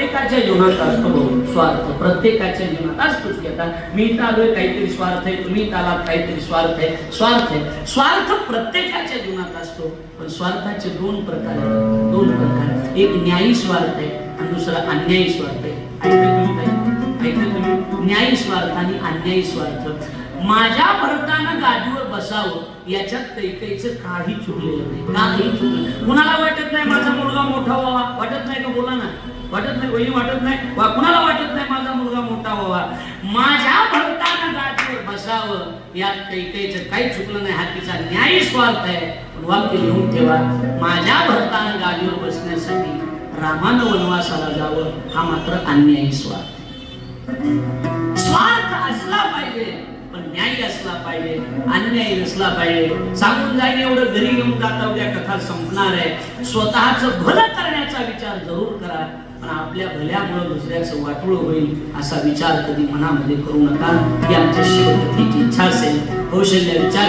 प्रत्येकाच्या जीवनात असतो स्वार्थ, प्रत्येकाच्या जीवनात असतोच की. आता मी इथं आलोय काहीतरी स्वार्थ आहे, तुम्ही इथं आलात काहीतरी स्वार्थ आहे. स्वार्थ आहे, स्वार्थ प्रत्येकाच्या जीवनात असतो. पण स्वार्थाचे दोन प्रकार आहेत, दोन प्रकार. एक न्यायी स्वार्थ आहे आणि दुसरा अन्यायी स्वार्थ आहे. ऐकलं तुम्ही? न्यायी स्वार्थ आणि अन्यायी स्वार्थ. माझ्या भरतानं गादीवर बसावं याच्यात कैकेयीचं काही चुकलेलं नाही, काही चुकलं. कुणाला वाटत नाही माझा मुलगा मोठा व्हावा? वाटत नाही का? बोला ना. वाटत नाही? वही वाटत नाही? कुणाला वाटत नाही माझा मुलगा मोठा व्हावा? माझ्या भरतानं गादीवर बसावं यात कैकेयीचं काही चुकलं नाही, हा तिचा न्यायी स्वार्थ आहे. पण वाक्य लिहून ठेवा, माझ्या भरतानं गादीवर बसण्यासाठी रामानं वनवासाला जावं हा मात्र अन्यायी स्वार्थ. स्वार्थ असला पाहिजे पण न्याय असला पाहिजे, अन्याय नसला पाहिजे. सांगून जाईन एवढं घरी घेऊन जाता उद्या कथा संपणार आहे. स्वतःचं भलं करण्याचा विचार जरूर करा, पण आपल्या भल्यामुळे दुसऱ्याचं वाटोळं होईल असा विचार कधी मनामध्ये करू नका. ही आमच्या शेवटची इच्छा असेल. कौशल्य विचार